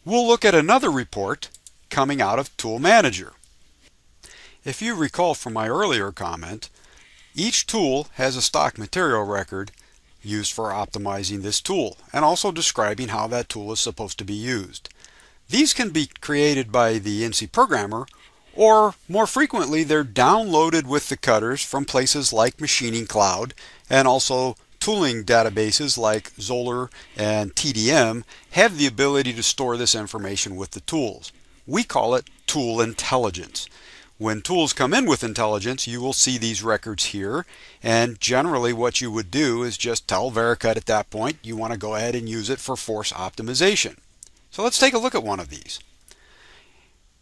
we'll look at another report coming out of Tool Manager. If you recall from my earlier comment, each tool has a stock material record used for optimizing this tool and also describing how that tool is supposed to be used. These can be created by the NC programmer, or more frequently they're downloaded with the cutters from places like Machining Cloud, and also tooling databases like Zoller and TDM have the ability to store this information with the tools. We call it tool intelligence. When tools come in with intelligence, you will see these records here, and generally what you would do is just tell VERICUT at that point you want to go ahead and use it for force optimization. So let's take a look at one of these.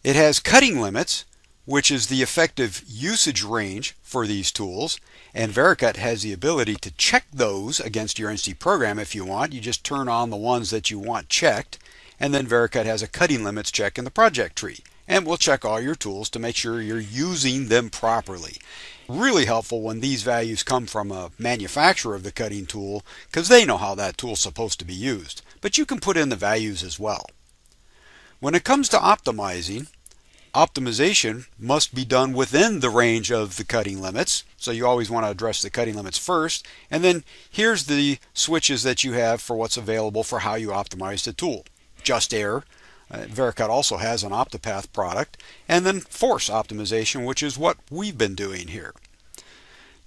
It has cutting limits, which is the effective usage range for these tools, and VERICUT has the ability to check those against your NC program if you want. You just turn on the ones that you want checked, and then VERICUT has a cutting limits check in the project tree. And we'll check all your tools to make sure you're using them properly. Really helpful when these values come from a manufacturer of the cutting tool, because they know how that tool is supposed to be used. But you can put in the values as well. When it comes to optimizing, optimization must be done within the range of the cutting limits. So you always want to address the cutting limits first. And then here's the switches that you have for what's available for how you optimize the tool. Just air. VERICUT also has an OptiPath product, and then force optimization, which is what we've been doing here.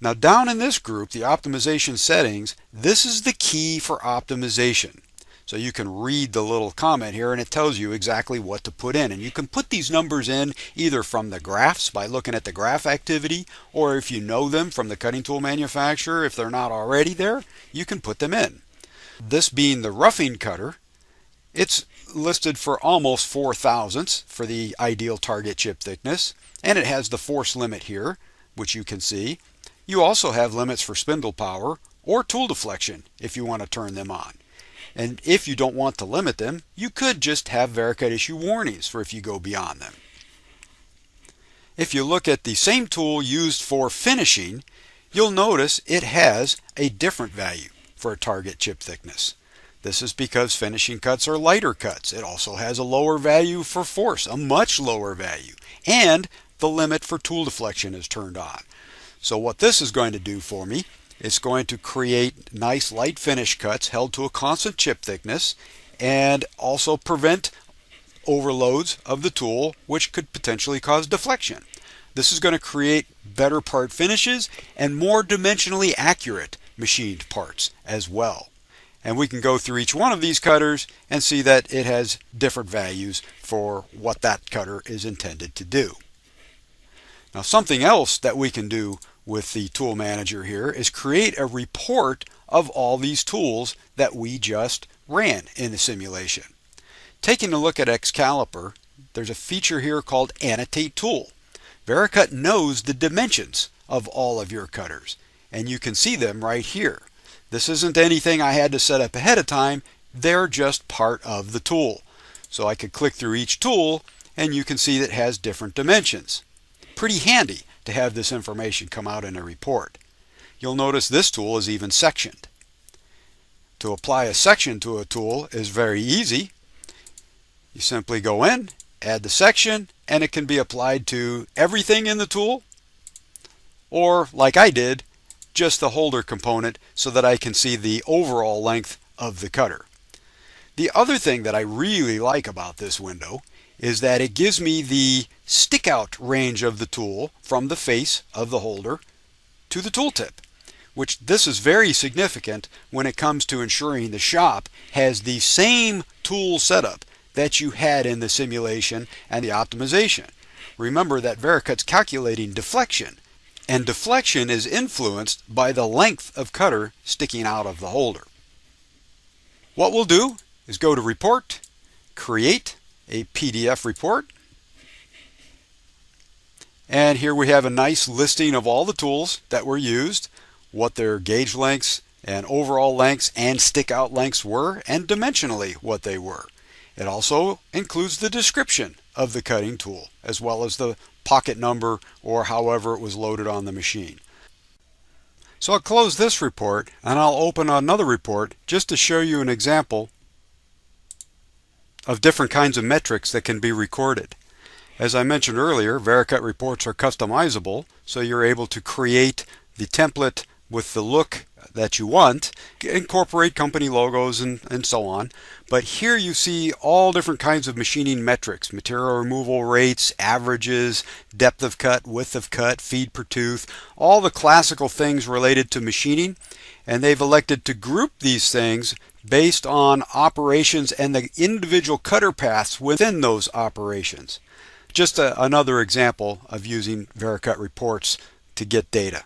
Now down in this group, the optimization settings, this is the key for optimization. So you can read the little comment here and it tells you exactly what to put in. And you can put these numbers in either from the graphs by looking at the graph activity, or if you know them from the cutting tool manufacturer, if they're not already there, you can put them in. This being the roughing cutter, it's listed for almost 4 thousandths for the ideal target chip thickness, and it has the force limit here, which you can see. You also have limits for spindle power or tool deflection if you want to turn them on. And if you don't want to limit them, you could just have VERICUT issue warnings for if you go beyond them. If you look at the same tool used for finishing, you'll notice it has a different value for a target chip thickness. This is because finishing cuts are lighter cuts. It also has a lower value for force, a much lower value, and the limit for tool deflection is turned on. So what this is going to do for me, it's going to create nice light finish cuts held to a constant chip thickness, and also prevent overloads of the tool, which could potentially cause deflection. This is going to create better part finishes and more dimensionally accurate machined parts as well. And we can go through each one of these cutters and see that it has different values for what that cutter is intended to do. Now something else that we can do with the tool manager here is create a report of all these tools that we just ran in the simulation. Taking a look at Excalibur, there's a feature here called Annotate Tool. VERICUT knows the dimensions of all of your cutters, and you can see them right here. This isn't anything I had to set up ahead of time, they're just part of the tool. So I could click through each tool and you can see that it has different dimensions. Pretty handy to have this information come out in a report. You'll notice this tool is even sectioned. To apply a section to a tool is very easy. You simply go in, add the section, and it can be applied to everything in the tool, or like I did, just the holder component so that I can see the overall length of the cutter. The other thing that I really like about this window is that it gives me the stick out range of the tool from the face of the holder to the tooltip, which this is very significant when it comes to ensuring the shop has the same tool setup that you had in the simulation and the optimization. Remember that VERICUT's calculating deflection, and deflection is influenced by the length of cutter sticking out of the holder. What we'll do is go to Report, create a PDF report, and here we have a nice listing of all the tools that were used, what their gauge lengths and overall lengths and stick out lengths were, and dimensionally what they were. It also includes the description of the cutting tool, as well as the pocket number or however it was loaded on the machine. So I'll close this report and I'll open another report just to show you an example of different kinds of metrics that can be recorded. As I mentioned earlier, VERICUT reports are customizable, so you're able to create the template with the look that you want, incorporate company logos and so on. But here you see all different kinds of machining metrics, material removal rates, averages, depth of cut, width of cut, feed per tooth, all the classical things related to machining. And they've elected to group these things based on operations and the individual cutter paths within those operations. Just another example of using VERICUT reports to get data.